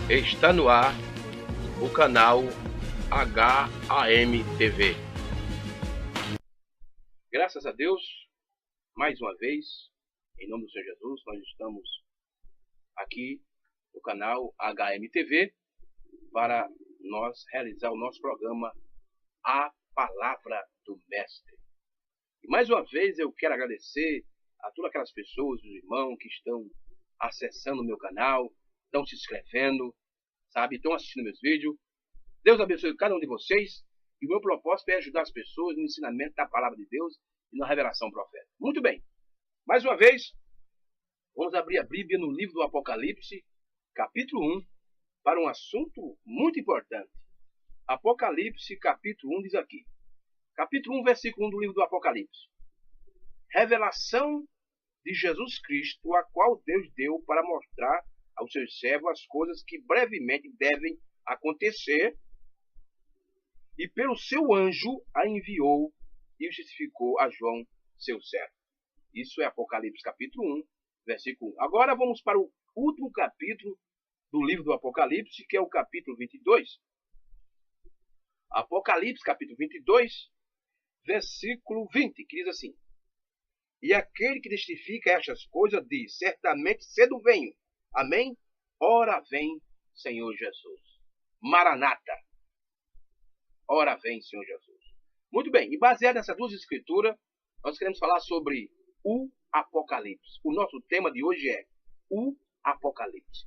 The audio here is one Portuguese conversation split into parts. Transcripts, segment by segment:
Está no ar o canal HAM TV. Graças a Deus, mais uma vez, em nome do Senhor Jesus, nós estamos aqui no canal HAM TV para nós realizar o nosso programa A Palavra do Mestre. E mais uma vez eu quero agradecer a todas aquelas pessoas, os irmãos que estão acessando o meu canal, estão se inscrevendo, sabe, estão assistindo meus vídeos. Deus abençoe cada um de vocês. E o meu propósito é ajudar as pessoas no ensinamento da palavra de Deus e na revelação profética. Muito bem. Mais uma vez, vamos abrir a Bíblia no livro do Apocalipse, capítulo 1, para um assunto muito importante. Apocalipse, capítulo 1, diz aqui. Capítulo 1, versículo 1 do livro do Apocalipse. Revelação de Jesus Cristo, a qual Deus deu para mostrar aos seus servos as coisas que brevemente devem acontecer, e pelo seu anjo a enviou e o justificou a João, seu servo. Isso é Apocalipse capítulo 1, versículo 1. Agora vamos para o último capítulo do livro do Apocalipse, que é o capítulo 22. Apocalipse capítulo 22, versículo 20, que diz assim: E aquele que testifica estas coisas diz, certamente cedo venho. Amém? Ora vem, Senhor Jesus. Maranata. Ora vem, Senhor Jesus. Muito bem, e baseado nessas duas escrituras, nós queremos falar sobre o Apocalipse. O nosso tema de hoje é o Apocalipse.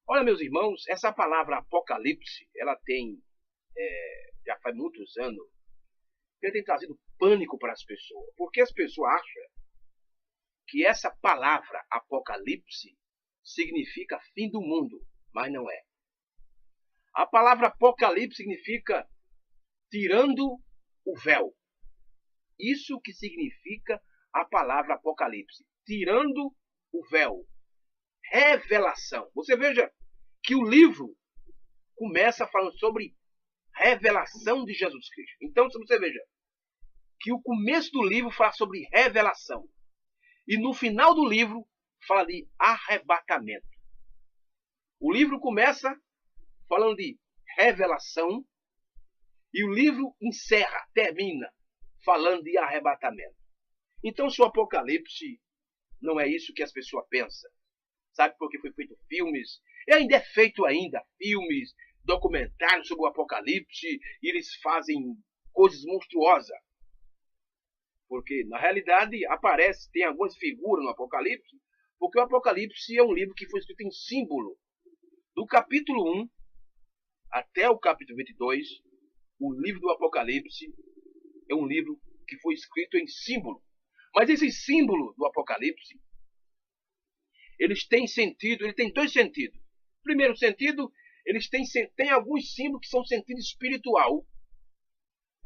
Olha, meus irmãos, essa palavra Apocalipse, ela tem, já faz muitos anos, ela tem trazido pânico para as pessoas. Porque as pessoas acham que essa palavra Apocalipse significa fim do mundo, mas não é. A palavra Apocalipse significa tirando o véu. Isso que significa a palavra Apocalipse, tirando o véu. Revelação. Você veja que o livro começa falando sobre revelação de Jesus Cristo. Então, se você veja que o começo do livro fala sobre revelação e no final do livro fala de arrebatamento. O livro começa falando de revelação e o livro encerra, termina falando de arrebatamento. Então, se o Apocalipse não é isso que as pessoas pensam, sabe, porque foi feito filmes, e ainda é feito filmes, documentários sobre o Apocalipse, e eles fazem coisas monstruosas. Porque, na realidade, tem algumas figuras no Apocalipse, porque o Apocalipse é um livro que foi escrito em símbolo. Do capítulo 1 até o capítulo 22, o livro do Apocalipse é um livro que foi escrito em símbolo. Mas esse símbolo do Apocalipse, eles têm sentido, ele tem dois sentidos. Primeiro sentido, eles têm alguns símbolos que são sentido espiritual.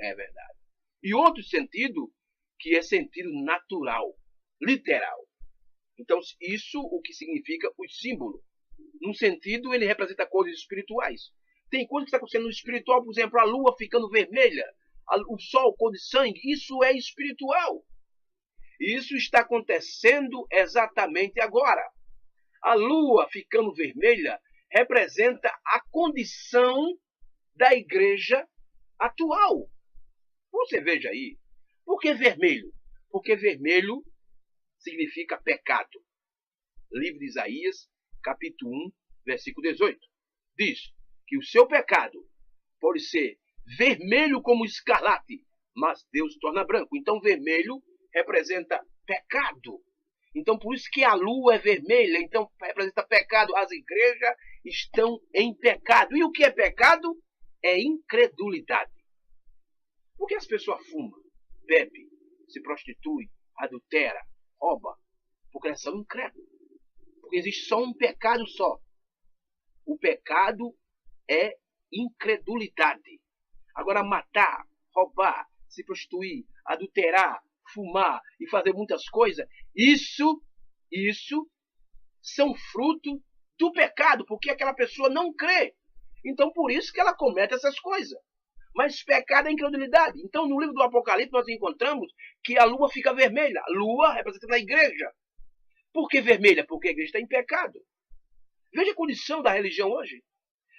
É verdade. E outro sentido, que é sentido natural, literal. Então, isso o que significa o símbolo. Num sentido, ele representa coisas espirituais. Tem coisas que está acontecendo no espiritual, por exemplo, a lua ficando vermelha, o sol cor de sangue, isso é espiritual. E isso está acontecendo exatamente agora. A lua ficando vermelha representa a condição da igreja atual. Você veja aí. Por que vermelho? Porque vermelho significa pecado. Livro de Isaías, capítulo 1, versículo 18. Diz que o seu pecado pode ser vermelho como escarlate, mas Deus torna branco. Então vermelho representa pecado. Então por isso que a lua é vermelha, então representa pecado. As igrejas estão em pecado. E o que é pecado? É incredulidade. Por que as pessoas fumam, bebem, se prostituem, adulteram, roubam? Porque elas são incrédulas. Porque existe só um pecado só. O pecado é incredulidade. Agora matar, roubar, se prostituir, adulterar, fumar e fazer muitas coisas, isso são fruto do pecado, porque aquela pessoa não crê. Então por isso que ela comete essas coisas. Mas pecado é incredulidade. Então no livro do Apocalipse nós encontramos que a lua fica vermelha. A lua representa a igreja. Por que vermelha? Porque a igreja está em pecado. Veja a condição da religião hoje.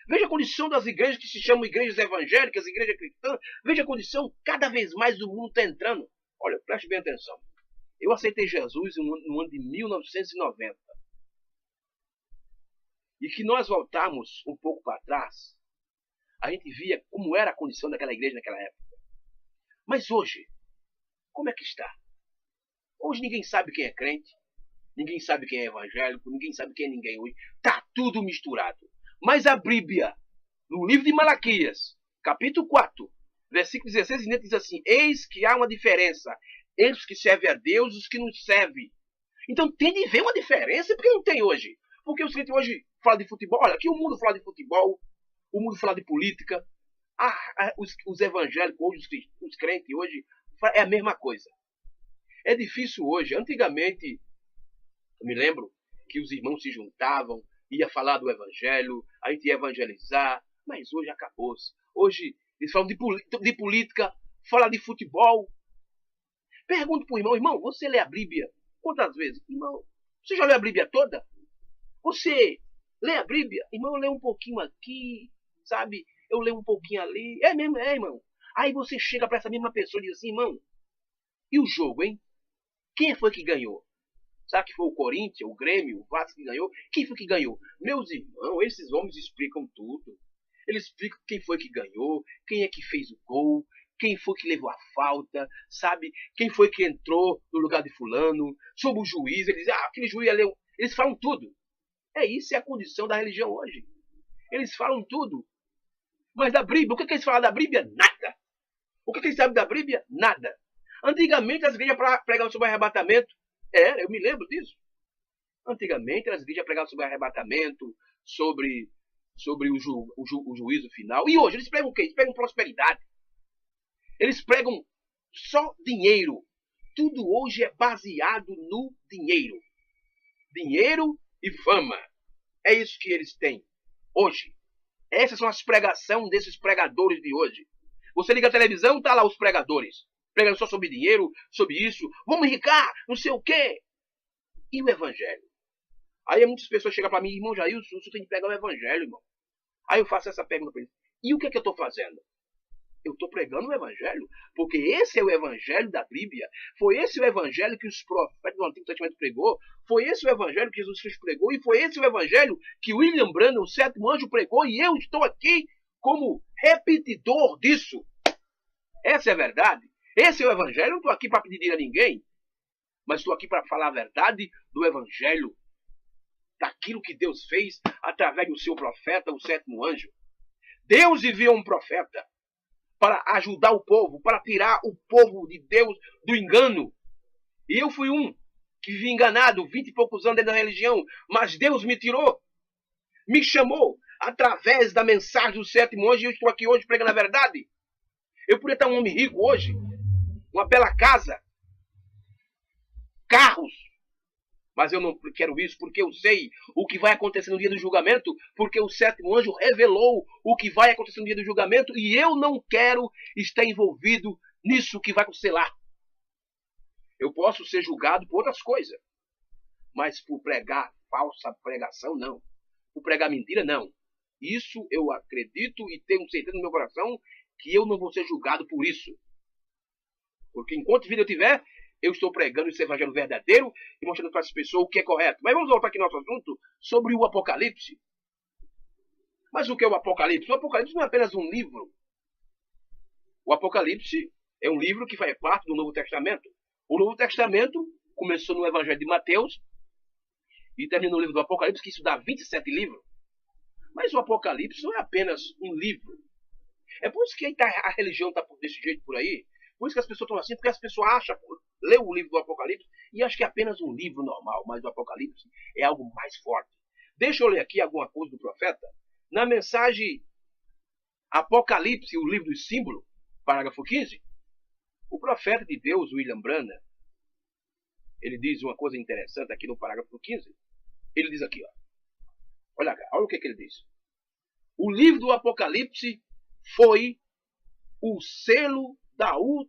Veja a condição das igrejas que se chamam igrejas evangélicas, igrejas cristãs. Veja a condição, cada vez mais o mundo está entrando. Olha, preste bem atenção. Eu aceitei Jesus no ano de 1990. E que nós voltarmos um pouco para trás, a gente via como era a condição daquela igreja naquela época. Mas hoje, como é que está? Hoje ninguém sabe quem é crente, ninguém sabe quem é evangélico, ninguém sabe quem é ninguém hoje. Está tudo misturado. Mas a Bíblia, no livro de Malaquias, capítulo 4, versículo 16 diz assim: eis que há uma diferença entre os que servem a Deus e os que não servem. Então tem de ver uma diferença, porque não tem hoje. Porque os crentes hoje falam de futebol. Olha, aqui o mundo fala de futebol, o mundo fala de política. Os evangélicos hoje, os crentes hoje, é a mesma coisa. É difícil hoje. Antigamente, eu me lembro que os irmãos se juntavam, ia falar do evangelho, a gente ia evangelizar, mas hoje acabou-se. Hoje eles falam de política, falam de futebol. Pergunto para o irmão: irmão, você lê a Bíblia quantas vezes? Irmão, você já leu a Bíblia toda? Você lê a Bíblia? Irmão, eu leio um pouquinho aqui, sabe? Eu leio um pouquinho ali. É mesmo, é, irmão. Aí você chega para essa mesma pessoa e diz assim: irmão, e o jogo, hein? Quem foi que ganhou? Sabe que foi o Corinthians, o Grêmio, o Vasco que ganhou? Quem foi que ganhou? Meus irmãos, esses homens explicam tudo. Eles explicam quem foi que ganhou, quem é que fez o gol, quem foi que levou a falta, sabe? Quem foi que entrou no lugar de fulano, sobre o juiz. Eles dizem: aquele juiz ali. Eles falam tudo. É isso, é a condição da religião hoje. Eles falam tudo. Mas da Bíblia, o que eles falam da Bíblia? Nada. O que eles sabem da Bíblia? Nada. Antigamente as igrejas pregavam sobre arrebatamento. Eu me lembro disso. Antigamente as igrejas pregavam sobre arrebatamento, sobre o juízo final. E hoje eles pregam o quê? Eles pregam prosperidade. Eles pregam só dinheiro. Tudo hoje é baseado no dinheiro. Dinheiro e fama. É isso que eles têm hoje. Essas são as pregações desses pregadores de hoje. Você liga a televisão, tá lá os pregadores. Pregando só sobre dinheiro, sobre isso. Vamos enricar, não sei o quê. E o evangelho? Aí muitas pessoas chegam para mim: irmão Jailson, você tem que pegar o evangelho, irmão. Aí eu faço essa pergunta para eles: e o que é que eu estou fazendo? Eu estou pregando o evangelho, porque esse é o evangelho da Bíblia. Foi esse o evangelho que os profetas do Antigo Testamento pregou. Foi esse o evangelho que Jesus Cristo pregou. E foi esse o evangelho que William Branham, o sétimo anjo, pregou. E eu estou aqui como repetidor disso. Essa é a verdade. Esse é o evangelho. Eu não estou aqui para pedir a ninguém, mas estou aqui para falar a verdade do evangelho, daquilo que Deus fez através do seu profeta, o sétimo anjo. Deus enviou um profeta para ajudar o povo, para tirar o povo de Deus do engano. E eu fui um que vivi enganado 20 e poucos anos dentro da religião, mas Deus me tirou, me chamou através da mensagem do sétimo anjo, e eu estou aqui hoje pregando a verdade. Eu poderia estar um homem rico hoje, uma bela casa, carros, mas eu não quero isso, porque eu sei o que vai acontecer no dia do julgamento, porque o sétimo anjo revelou o que vai acontecer no dia do julgamento, e eu não quero estar envolvido nisso que vai acontecer lá. Eu posso ser julgado por outras coisas, mas por pregar falsa pregação, não. Por pregar mentira, não. Isso eu acredito e tenho certeza no meu coração que eu não vou ser julgado por isso. Porque enquanto vida eu tiver, eu estou pregando esse evangelho verdadeiro e mostrando para as pessoas o que é correto. Mas vamos voltar aqui no nosso assunto sobre o Apocalipse. Mas o que é o Apocalipse? O Apocalipse não é apenas um livro. O Apocalipse é um livro que faz parte do Novo Testamento. O Novo Testamento começou no Evangelho de Mateus e terminou no livro do Apocalipse, que isso dá 27 livros. Mas o Apocalipse não é apenas um livro. É por isso que a religião está desse jeito por aí. Por isso que as pessoas estão assim, porque as pessoas acham, lê o livro do Apocalipse e acham que é apenas um livro normal, mas o Apocalipse é algo mais forte. Deixa eu ler aqui alguma coisa do profeta. Na mensagem Apocalipse, o livro do símbolo, parágrafo 15, o profeta de Deus, William Branham, ele diz uma coisa interessante aqui no parágrafo 15. Ele diz aqui, ó, olha o que ele diz. O livro do Apocalipse foi o selo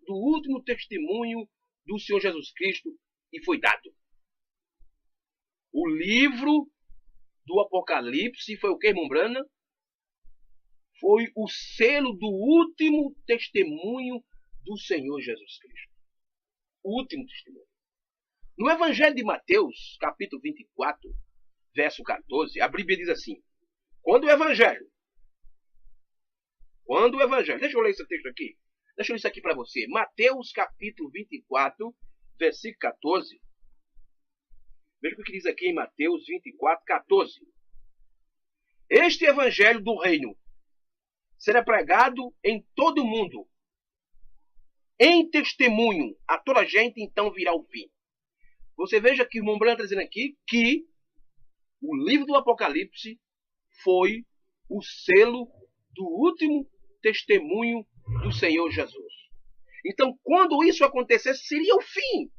do último testemunho do Senhor Jesus Cristo e foi dado. O livro do Apocalipse foi o que, irmão Brana? Foi o selo do último testemunho do Senhor Jesus Cristo. O último testemunho. No Evangelho de Mateus, capítulo 24, verso 14, a Bíblia diz assim: Quando o Evangelho, deixa eu ler esse texto aqui, deixa eu ler isso aqui para você. Mateus, capítulo 24, versículo 14. Veja o que diz aqui em Mateus 24, 14. Este Evangelho do Reino será pregado em todo o mundo, em testemunho a toda a gente, então virá o fim. Você veja que o irmão Branco está dizendo aqui que o livro do Apocalipse foi o selo do último testemunho do Senhor Jesus. Então, quando isso acontecesse, seria o fim.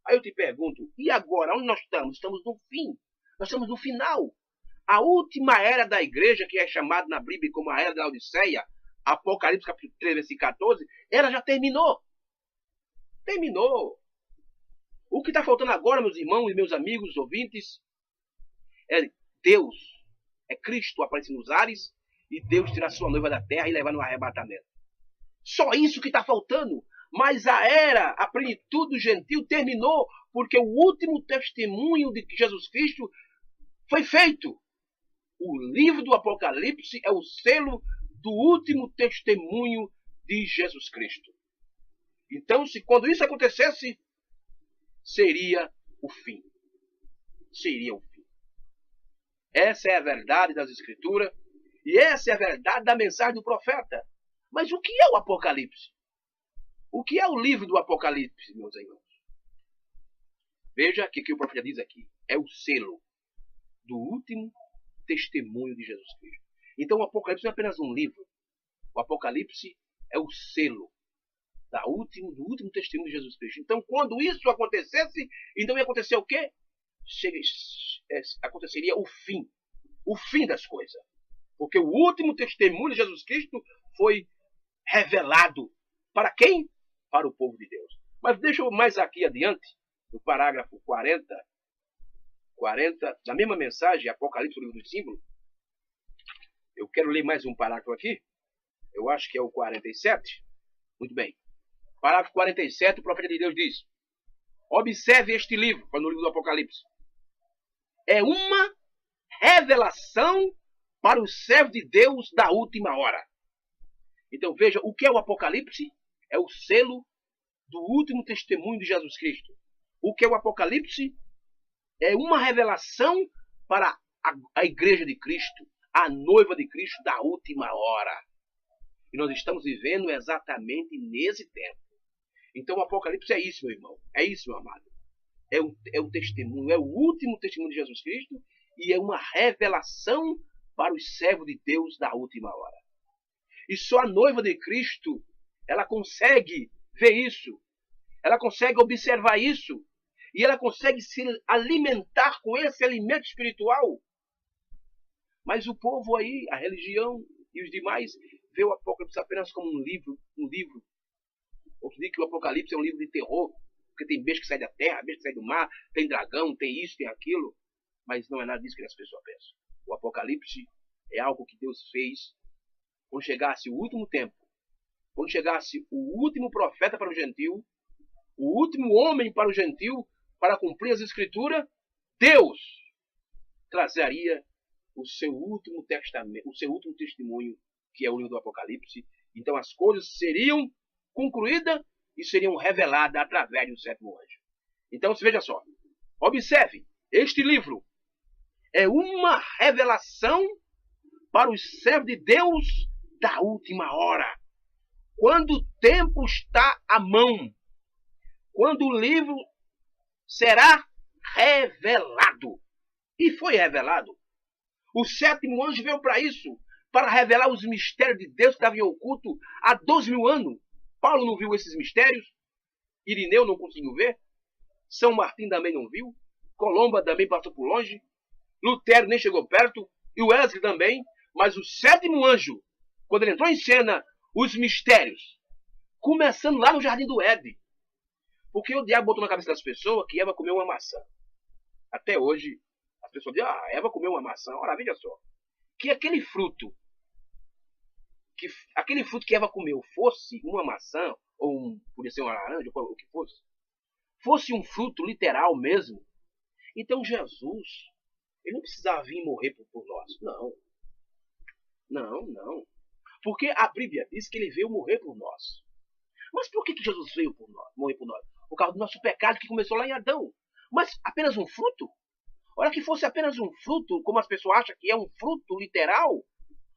Aí eu te pergunto, e agora? Onde nós estamos? Estamos no fim. Nós estamos no final. A última era da igreja, que é chamada na Bíblia como a era da Odisseia, Apocalipse capítulo 3, versículo 14, ela já terminou. Terminou. O que está faltando agora, meus irmãos e meus amigos, ouvintes, é Deus, é Cristo aparecer nos ares e Deus tirar sua noiva da terra e levar no arrebatamento. Só isso que está faltando. Mas a plenitude do gentil terminou, porque o último testemunho de Jesus Cristo foi feito. O livro do Apocalipse é o selo do último testemunho de Jesus Cristo. Então, quando isso acontecesse, seria o fim. Seria o fim. Essa é a verdade das Escrituras e essa é a verdade da mensagem do profeta. Mas o que é o Apocalipse? O que é o livro do Apocalipse, meus irmãos? Veja o que o profeta diz aqui. É o selo do último testemunho de Jesus Cristo. Então o Apocalipse não é apenas um livro. O Apocalipse é o selo do último testemunho de Jesus Cristo. Então, quando isso acontecesse, então ia acontecer o quê? Aconteceria o fim das coisas. Porque o último testemunho de Jesus Cristo foi revelado para quem? Para o povo de Deus. Mas deixa eu mais aqui adiante, no parágrafo 40, da mesma mensagem, Apocalipse, o livro do símbolo. Eu quero ler mais um parágrafo aqui. Eu acho que é o 47. Muito bem. Parágrafo 47, o profeta de Deus diz: observe este livro, no livro do Apocalipse. É uma revelação para os servos de Deus da última hora. Então veja, o que é o Apocalipse? É o selo do último testemunho de Jesus Cristo. O que é o Apocalipse? É uma revelação para a igreja de Cristo, a noiva de Cristo da última hora. E nós estamos vivendo exatamente nesse tempo. Então o Apocalipse é isso, meu irmão. É isso, meu amado. É um testemunho, é o último testemunho de Jesus Cristo e é uma revelação para os servos de Deus da última hora. E só a noiva de Cristo, ela consegue ver isso. Ela consegue observar isso. E ela consegue se alimentar com esse alimento espiritual. Mas o povo aí, a religião e os demais, vê o Apocalipse apenas como um livro. Outros dizem que o Apocalipse é um livro de terror, porque tem besta que sai da terra, besta que sai do mar, tem dragão, tem isso, tem aquilo. Mas não é nada disso que as pessoas pensam. O Apocalipse é algo que Deus fez quando chegasse o último tempo, quando chegasse o último profeta para o gentil, o último homem para o gentil, para cumprir as Escrituras, Deus trazeria o seu último testamento, o seu último testemunho, que é o livro do Apocalipse. Então as coisas seriam concluídas e seriam reveladas através do sétimo anjo. Então, veja só, observe, este livro é uma revelação para os servos de Deus da última hora. Quando o tempo está à mão, quando o livro será revelado. E foi revelado. O sétimo anjo veio para isso, para revelar os mistérios de Deus que estavam em oculto há 12.000 anos. Paulo não viu esses mistérios. Irineu não conseguiu ver. São Martim também não viu. Colomba também passou por longe. Lutero nem chegou perto. E o Wesley também. Mas o sétimo anjo, quando ele entrou em cena, os mistérios, começando lá no Jardim do Éden. Porque o diabo botou na cabeça das pessoas que Eva comeu uma maçã. Até hoje, As pessoas dizem, Eva comeu uma maçã. Ora, veja só. Que aquele fruto que Eva comeu fosse uma maçã, ou podia ser uma laranja, ou o que fosse um fruto literal mesmo, então Jesus, ele não precisava vir morrer por nós. Não. Não, não. Porque a Bíblia diz que ele veio morrer por nós. Mas por que Jesus veio morrer por nós? Por causa do nosso pecado que começou lá em Adão. Mas apenas um fruto? Ora, que fosse apenas um fruto, como as pessoas acham que é um fruto literal,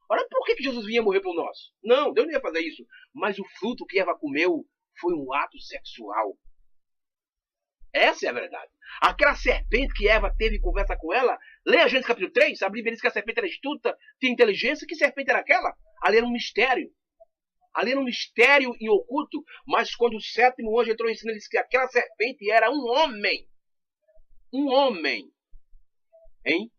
ora, por que Jesus vinha morrer por nós? Não, Deus não ia fazer isso. Mas o fruto que Eva comeu foi um ato sexual. Essa é a verdade. Aquela serpente que Eva teve conversa com ela, leia Gênesis capítulo 3, a Bíblia diz que a serpente era astuta, tinha inteligência. Que serpente era aquela? Ali era um mistério. Ali era um mistério em oculto, mas quando o sétimo anjo entrou em cena, ele disse que aquela serpente era um homem. Um homem. Hein?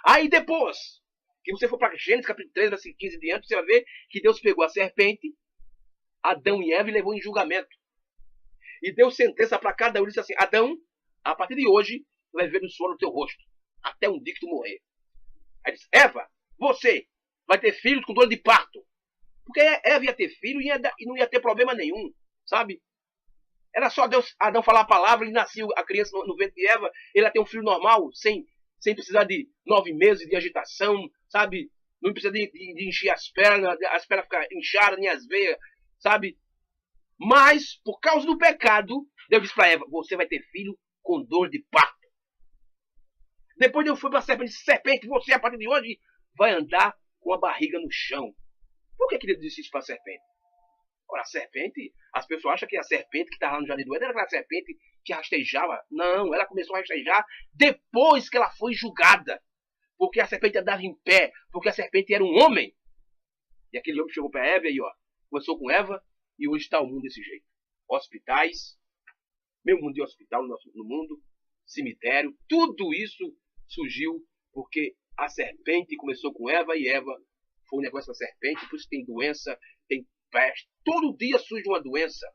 Aí depois, que você for para Gênesis capítulo 3, versículo 15 e diante, você vai ver que Deus pegou a serpente, Adão e Eva, e levou em julgamento. E deu sentença para cada um e disse assim, Adão, a partir de hoje, tu vai ver no suor no teu rosto, até um dia que tu morrer. Aí disse, Eva, você vai ter filhos com dor de parto. Porque Eva ia ter filho e não ia ter problema nenhum, sabe? Era só Adão falar a palavra e nascia a criança no ventre de Eva, ele ia ter um filho normal, sem precisar de 9 meses de agitação, sabe? Não precisa de encher as pernas ficar inchadas, nem as veias, sabe? Mas, por causa do pecado, Deus disse para Eva, você vai ter filho com dor de parto. Depois Deus foi para a serpente e disse, serpente, você a partir de hoje vai andar com a barriga no chão. Por que Deus disse isso para a serpente? Ora, a serpente, as pessoas acham que a serpente que estava lá no Jardim do Éden era aquela serpente que rastejava. Não, ela começou a rastejar depois que ela foi julgada. Porque a serpente andava em pé, porque a serpente era um homem. E aquele homem chegou para Eva e começou com Eva, e hoje está o mundo desse jeito. Hospitais, mesmo mundo de hospital no mundo, cemitério, tudo isso surgiu porque a serpente começou com Eva e Eva foi um negócio da serpente, por isso tem doença, tem peste. Todo dia surge uma doença.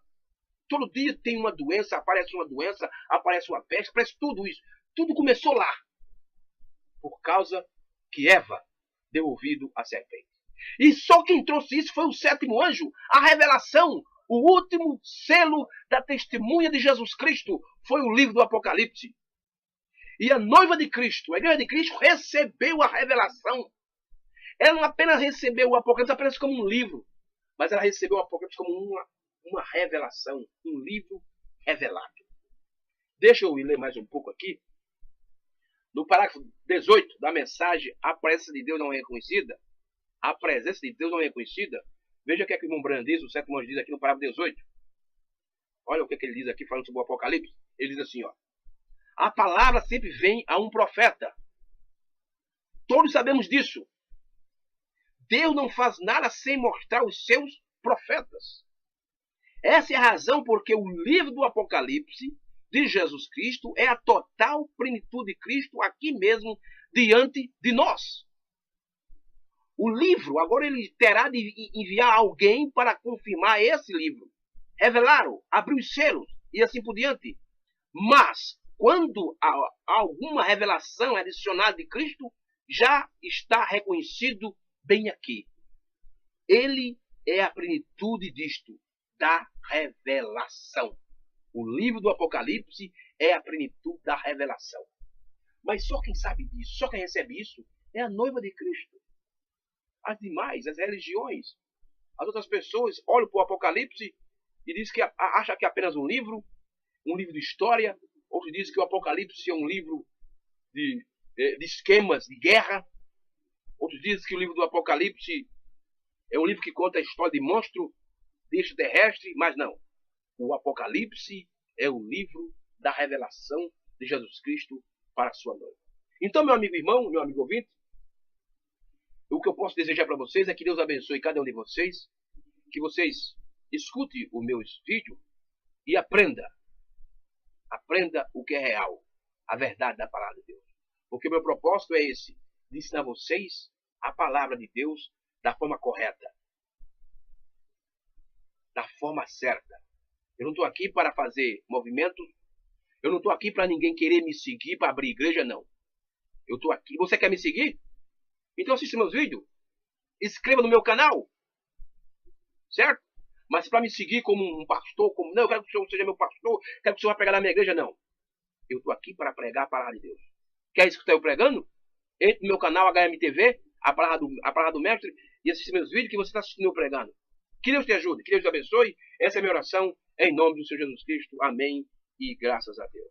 Todo dia tem uma doença, aparece uma peste, aparece tudo isso. Tudo começou lá. Por causa que Eva deu ouvido à serpente. E só quem trouxe isso foi o sétimo anjo, a revelação, o último selo da testemunha de Jesus Cristo, foi o livro do Apocalipse. E a noiva de Cristo, a igreja de Cristo, recebeu a revelação. Ela não apenas recebeu o Apocalipse apenas como um livro, mas ela recebeu o Apocalipse como uma revelação, um livro revelado. Deixa eu ler mais um pouco aqui. No parágrafo 18 da mensagem, a presença de Deus não é reconhecida. A presença de Deus não é reconhecida. Veja o que é que o irmão Branham diz, o sétimo anjo diz aqui no parágrafo 18. Olha o que ele diz aqui falando sobre o Apocalipse. Ele diz assim, a palavra sempre vem a um profeta. Todos sabemos disso. Deus não faz nada sem mostrar os seus profetas. Essa é a razão porque o livro do Apocalipse de Jesus Cristo é a total plenitude de Cristo aqui mesmo diante de nós. O livro, agora ele terá de enviar alguém para confirmar esse livro, revelar-o, abrir os selos e assim por diante. Mas, quando há alguma revelação adicionada de Cristo, já está reconhecido bem aqui. Ele é a plenitude disto, da revelação. O livro do Apocalipse é a plenitude da revelação. Mas só quem sabe disso, só quem recebe isso, é a noiva de Cristo. As demais, as religiões, as outras pessoas olham para o Apocalipse e dizem que acha que é apenas um livro de história. Outros dizem que o Apocalipse é um livro de esquemas de guerra. Outros dizem que o livro do Apocalipse é um livro que conta a história de monstro, de extraterrestre, mas não. O Apocalipse é o livro da revelação de Jesus Cristo para a sua noiva. Então, meu amigo irmão, meu amigo ouvinte, o que eu posso desejar para vocês é que Deus abençoe cada um de vocês, que vocês escutem os meus vídeos e aprenda o que é real, a verdade da palavra de Deus. Porque o meu propósito é esse, de ensinar vocês a palavra de Deus da forma correta, da forma certa. Eu não estou aqui para fazer movimentos, eu não estou aqui para ninguém querer me seguir, para abrir igreja, não. Eu estou aqui. Você quer me seguir? Então assista meus vídeos. Inscreva no meu canal. Certo? Mas para me seguir como um pastor, como não, eu quero que o senhor seja meu pastor, quero que o senhor vá pregar na minha igreja, não. Eu estou aqui para pregar a palavra de Deus. Quer escutar eu pregando? Entre no meu canal HMTV, a palavra do mestre, e assista meus vídeos que você está assistindo eu pregando. Que Deus te ajude, que Deus te abençoe. Essa é a minha oração, em nome do Senhor Jesus Cristo. Amém e graças a Deus.